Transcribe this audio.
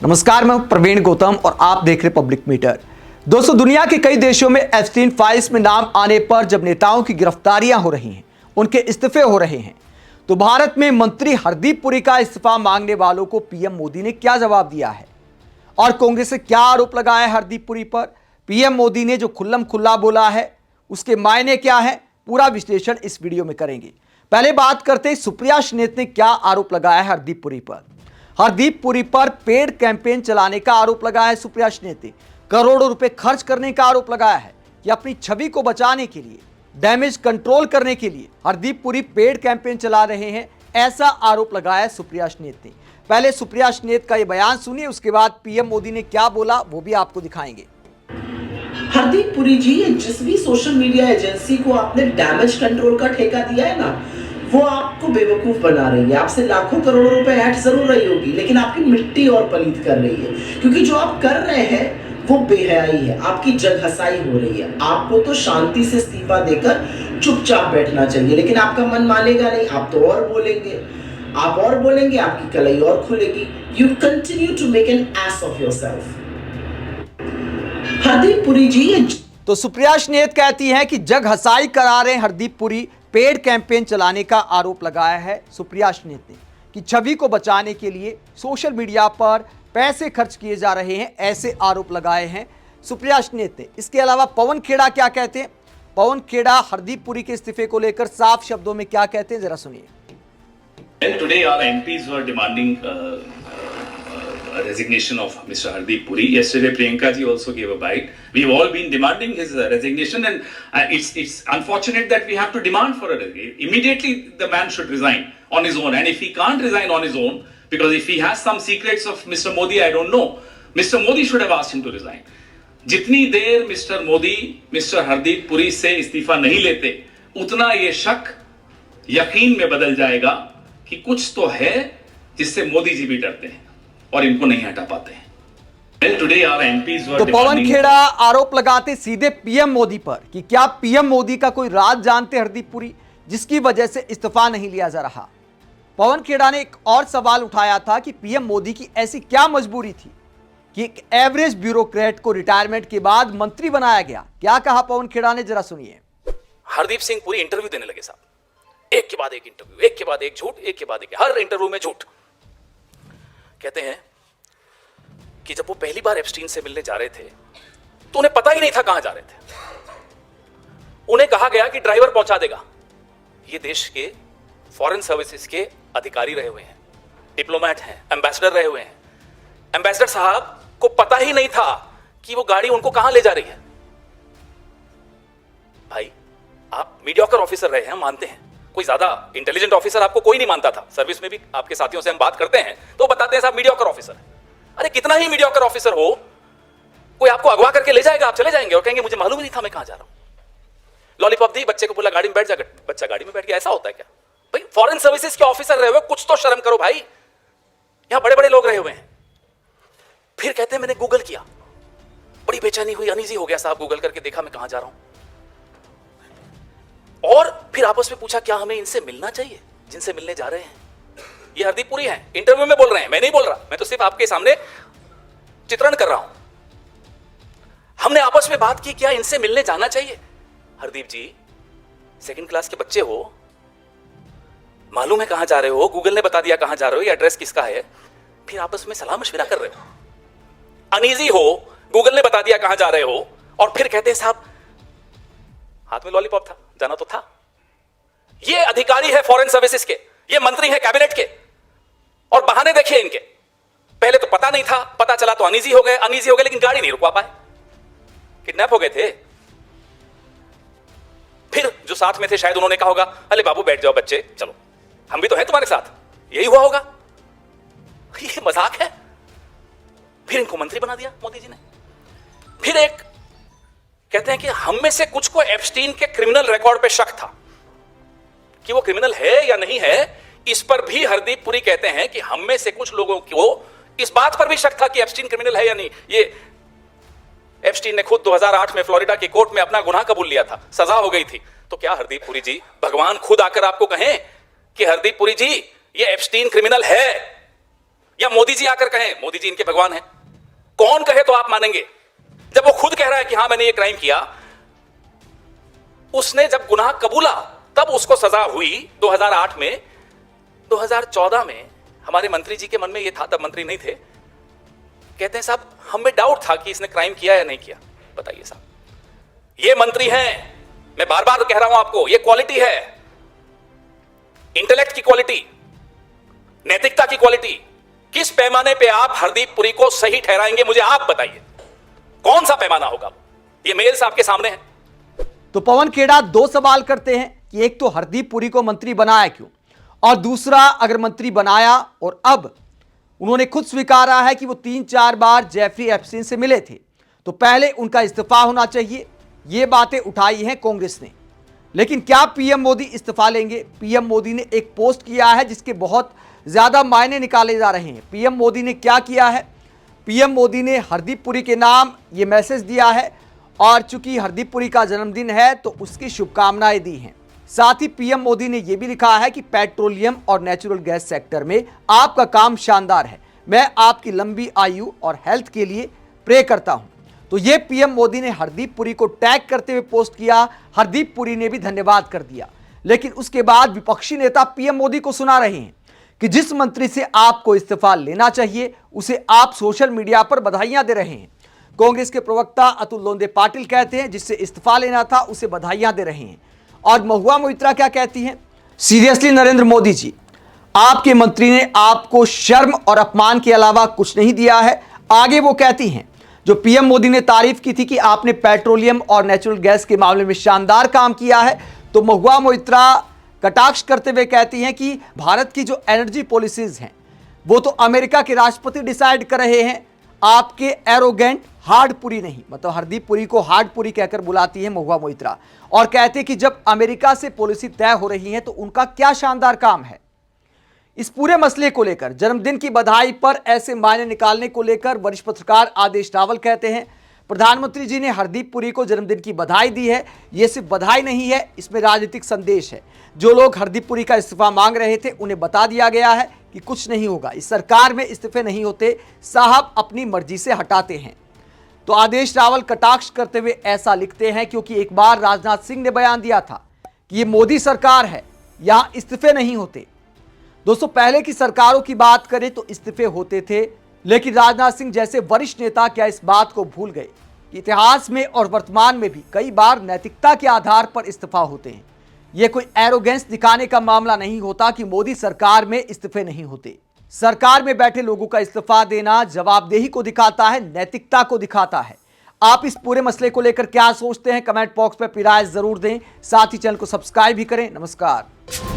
नमस्कार, मैं प्रवीण गौतम और आप देख रहे पब्लिक मीटर। दोस्तों, दुनिया के कई देशों में एप्स्टीन फाइल्स में नाम आने पर जब नेताओं की गिरफ्तारियां हो रही हैं, उनके इस्तीफे हो रहे हैं, तो भारत में मंत्री हरदीप पुरी का इस्तीफा मांगने वालों को पीएम मोदी ने क्या जवाब दिया है और कांग्रेस से क्या आरोप लगाया है हरदीप पुरी पर। पीएम मोदी ने जो खुल्लम खुल्ला बोला है उसके मायने क्या है, पूरा विश्लेषण इस वीडियो में करेंगे। पहले बात करते हैं सुप्रिया श्रीनेत ने क्या आरोप लगाया है हरदीप पुरी पर। हरदीप पुरी पर पेड कैंपेन चलाने का आरोप लगाया है सुप्रिया श्रीनेत ने। करोड़ों रुपए खर्च करने का आरोप लगाया है कि अपनी छवि को बचाने के लिए, डैमेज कंट्रोल करने के लिए हरदीप पुरी पेड कैंपेन चला रहे हैं, ऐसा आरोप लगाया है सुप्रिया श्रीनेत ने। पहले सुप्रिया श्रीनेत का यह बयान सुनिए, उसके बाद पीएम मोदी ने क्या बोला वो भी आपको दिखाएंगे। हरदीप पुरी जी, ये जिस भी सोशल मीडिया एजेंसी को आपने डैमेज कंट्रोल का ठेका दिया है ना, वो आपको बेवकूफ बना रही है। आपसे लाखों करोड़ों रुपए ऐड जरूर रही होगी, लेकिन आपकी मिट्टी और पलीत कर रही है, क्योंकि जो आप कर रहे हैं वो बेहयाई है, आपकी जगहसाई हो रही है। आपको तो शांति से इस्तीफा देकर चुपचाप बैठना चाहिए, लेकिन आपका मन मानेगा नहीं। आप तो और बोलेंगे, आप और बोलेंगे, आपकी कलाई और खुलेगी। You continue to make an ass of yourself. Hardeep Puri ji, तो सुप्रिया श्रीनेत कहती हैं कि जग हसाई करा रहे हरदीप पुरी, पेड कैंपेन चलाने का आरोप लगाया है सुप्रिया श्रीनेत ने कि छवि को बचाने के लिए सोशल मीडिया पर पैसे खर्च किए जा रहे हैं, ऐसे आरोप लगाए हैं सुप्रिया श्रीनेत ने। इसके अलावा पवन खेड़ा क्या कहते हैं, पवन खेड़ा हरदीप पुरी के इस्तीफे को लेकर साफ शब्दों में क्या कहते हैं, जरा सुनिए। Well, today our MPs were demanding a resignation of Mr. Hardeep Puri. Yesterday, Priyanka ji also gave a bite. We've all been demanding his resignation, and it's unfortunate that we have to demand for a resignation. Immediately, the man should resign on his own. And if he can't resign on his own, because if he has some secrets of Mr. Modi, I don't know, Mr. Modi should have asked him to resign. जितनी देर mister Modi mister Hardeep Puri से इस्तीफा नहीं लेते, उतना ये शक यकीन में बदल जाएगा कि कुछ तो है जिससे मोदी जी भी डरते हैं और इनको नहीं हटा पाते हैं। तो पवन खेड़ा आरोप लगाते सीधे पीएम मोदी पर कि क्या पीएम मोदी का कोई राज जानते हरदीप पुरी, जिसकी वजह से इस्तीफा नहीं लिया जा रहा। पवन खेड़ा ने एक और सवाल उठाया था कि पीएम मोदी की ऐसी क्या मजबूरी थी कि एक एवरेज ब्यूरोक्रेट को रिटायरमेंट के बाद मंत्री बनाया गया। क्या कहा पवन खेड़ा ने, जरा सुनिए। हरदीप सिंह पुरी इंटरव्यू देने लगे साहब, एक के बाद एक इंटरव्यू, एक के बाद एक झूठ, एक के बाद एक, हर इंटरव्यू में झूठ। कहते हैं कि जब वो पहली बार एप्स्टीन से मिलने जा रहे थे तो उन्हें पता ही नहीं था कहां जा रहे थे। उन्हें कहा गया कि ड्राइवर पहुंचा देगा। ये देश के फॉरेन सर्विसेज के अधिकारी रहे हुए हैं, डिप्लोमेट हैं, एम्बेसडर रहे हुए हैं। एम्बेसडर साहब को पता ही नहीं था कि वो गाड़ी उनको कहां ले जा रही है। भाई, आप मीडियोकर ऑफिसर रहे हैं, मानते हैं, कोई ज्यादा इंटेलिजेंट ऑफिसर आपको कोई नहीं मानता था। सर्विस में भी आपके साथियों से हम बात करते हैं तो बताते हैं साहब मीडियोकर ऑफिसर है। अरे कितना ही मीडियोकर ऑफिसर हो, कोई आपको अगवा करके ले जाएगा, आप चले जाएंगे और कहेंगे मुझे मालूम ही नहीं था मैं कहां जा रहा हूं। लॉलीपॉप दी, बच्चे को बोला गाड़ी में बैठ जा, बच्चा गाड़ी में बैठ गया। ऐसा होता है क्या भाई? फॉरेन सर्विसेज के ऑफिसर रहे हुए, कुछ तो शर्म करो भाई। यहां बड़े बड़े लोग रहे हुए हैं। फिर कहते हैं मैंने गूगल किया, बड़ी बेचैनी हुई, अनईजी हो गया साहब, गूगल करके देखा मैं कहां जा रहा हूं। और फिर आपस में पूछा क्या हमें इनसे मिलना चाहिए जिनसे मिलने जा रहे हैं। ये हरदीप पुरी हैं, इंटरव्यू में बोल रहे हैं, मैं नहीं बोल रहा, मैं तो सिर्फ आपके सामने चित्रण कर रहा हूं। हमने आपस में बात की क्या इनसे मिलने जाना चाहिए। हरदीप जी, सेकंड क्लास के बच्चे हो, मालूम है कहां जा रहे हो, गूगल ने बता दिया कहां जा रहे हो, ये एड्रेस किसका है, फिर आपस में सलाह मशविरा कर रहे हो। अनईजी हो, गूगल ने बता दिया कहां जा रहे हो, और फिर कहते हैं साहब हाथ में लॉलीपॉप था, जाना तो था। ये अधिकारी है फॉरेन सर्विसेज के, ये मंत्री है कैबिनेट के, और बहाने देखिए इनके। पहले तो पता नहीं था, पता चला तो अनईजी हो गए, लेकिन गाड़ी नहीं रुकवा पाए, किडनैप हो गए थे। फिर जो साथ में थे शायद उन्होंने कहा होगा अरे बाबू बैठ जाओ बच्चे, चलो हम भी तो हैं तुम्हारे साथ, यही हुआ होगा। ये मजाक है। फिर इनको मंत्री बना दिया मोदी जी ने। फिर एक कहते हैं कि हम में से कुछ को एप्स्टीन के क्रिमिनल रिकॉर्ड पे शक था कि वो क्रिमिनल है या नहीं है। इस पर भी हरदीप पुरी कहते हैं कि हम में से कुछ लोगों को इस बात पर भी शक था कि एप्स्टीन क्रिमिनल है या नहीं। ये एप्स्टीन ने खुद 2008 में फ्लोरिडा की कोर्ट में अपना गुनाह कबूल लिया था, सजा हो गई थी। तो क्या हरदीप पुरी जी, भगवान खुद आकर आपको कहें कि हरदीप पुरी जी ये एप्स्टीन क्रिमिनल है, या मोदी जी आकर कहें, मोदी जी इनके भगवान हैं, कौन कहे तो आप मानेंगे? जब वो खुद कह रहा है कि हां मैंने ये क्राइम किया, उसने जब गुनाह कबूला तब उसको सजा हुई 2008 में। 2014 में हमारे मंत्री जी के मन में ये था, तब मंत्री नहीं थे, कहते हैं साहब हमें डाउट था कि इसने क्राइम किया या नहीं किया। बताइए साहब, ये मंत्री हैं, मैं बार बार कह रहा हूं आपको, ये क्वालिटी है, इंटेलेक्ट की क्वालिटी, नैतिकता की क्वालिटी। किस पैमाने पे आप हरदीप पुरी को सही ठहराएंगे, मुझे आप बताइए, कौन सा पैमाना होगा? ये मेल्स आपके सामने हैं। तो पवन खेड़ा दो सवाल करते हैं कि एक तो हरदीप पुरी को मंत्री बनाया क्यों, और दूसरा अगर मंत्री बनाया और अब उन्होंने खुद स्वीकारा है कि वो 3-4 बार जेफरी एप्स्टीन से मिले थे, तो पहले उनका इस्तीफा होना चाहिए। ये बातें उठाई हैं कांग्रेस ने। लेकिन क्या पीएम मोदी इस्तीफा लेंगे? पीएम मोदी ने एक पोस्ट किया है जिसके बहुत ज्यादा मायने निकाले जा रहे हैं। पीएम मोदी ने क्या किया है? पीएम मोदी ने हरदीप पुरी के नाम ये मैसेज दिया है, और चूंकि हरदीप पुरी का जन्मदिन है तो उसकी शुभकामनाएं दी हैं। साथ ही पीएम मोदी ने यह भी लिखा है कि पेट्रोलियम और नेचुरल गैस सेक्टर में आपका काम शानदार है, मैं आपकी लंबी आयु और हेल्थ के लिए प्रे करता हूं। तो ये पीएम मोदी ने हरदीप पुरी को टैग करते हुए पोस्ट किया। हरदीप पुरी ने भी धन्यवाद कर दिया। लेकिन उसके बाद विपक्षी नेता पीएम मोदी को सुना रहे हैं कि जिस मंत्री से आपको इस्तीफा लेना चाहिए उसे आप सोशल मीडिया पर बधाइयां दे रहे हैं। कांग्रेस के प्रवक्ता अतुल लोंदे पाटिल कहते हैं जिससे इस्तीफा लेना था उसे बधाइयां दे रहे हैं। और महुआ मोइत्रा क्या कहती हैं? सीरियसली नरेंद्र मोदी जी, आपके मंत्री ने आपको शर्म और अपमान के अलावा कुछ नहीं दिया है। आगे वो कहती हैं, जो पीएम मोदी ने तारीफ की थी कि आपने पेट्रोलियम और नेचुरल गैस के मामले में शानदार काम किया है, तो महुआ मोइत्रा कटाक्ष करते हुए कहती हैं कि भारत की जो एनर्जी पॉलिसीज हैं वो तो अमेरिका के राष्ट्रपति डिसाइड कर रहे हैं, आपके एरोगेंट हार्ड पुरी नहीं। मतलब हरदीप पुरी को हार्ड पुरी कहकर बुलाती है महुआ मोइत्रा, और कहते हैं कि जब अमेरिका से पॉलिसी तय हो रही है तो उनका क्या शानदार काम है। इस पूरे मसले को लेकर, जन्मदिन की बधाई पर ऐसे मायने निकालने को लेकर वरिष्ठ पत्रकार आदेश रावल कहते हैं, प्रधानमंत्री जी ने हरदीप पुरी को जन्मदिन की बधाई दी है, यह सिर्फ बधाई नहीं है, इसमें राजनीतिक संदेश है। जो लोग हरदीप पुरी का इस्तीफा मांग रहे थे उन्हें बता दिया गया है कि कुछ नहीं होगा, इस सरकार में इस्तीफे नहीं होते, साहब अपनी मर्जी से हटाते हैं। तो आदेश रावल कटाक्ष करते हुए ऐसा लिखते हैं क्योंकि एक बार राजनाथ सिंह ने बयान दिया था कि ये मोदी सरकार है, यहां इस्तीफे नहीं होते। दोस्तों, पहले की सरकारों की बात करें तो इस्तीफे होते थे, लेकिन राजनाथ सिंह जैसे वरिष्ठ नेता क्या इस बात को भूल गए कि इतिहास में और वर्तमान में भी कई बार नैतिकता के आधार पर इस्तीफा होते हैं। यह कोई एरोगेंस दिखाने का मामला नहीं होता कि मोदी सरकार में इस्तीफे नहीं होते। सरकार में बैठे लोगों का इस्तीफा देना जवाबदेही को दिखाता है, नैतिकता को दिखाता है। आप इस पूरे मसले को लेकर क्या सोचते हैं? कमेंट बॉक्स में अपनी राय जरूर दें। साथ ही चैनल को सब्सक्राइब भी करें। नमस्कार।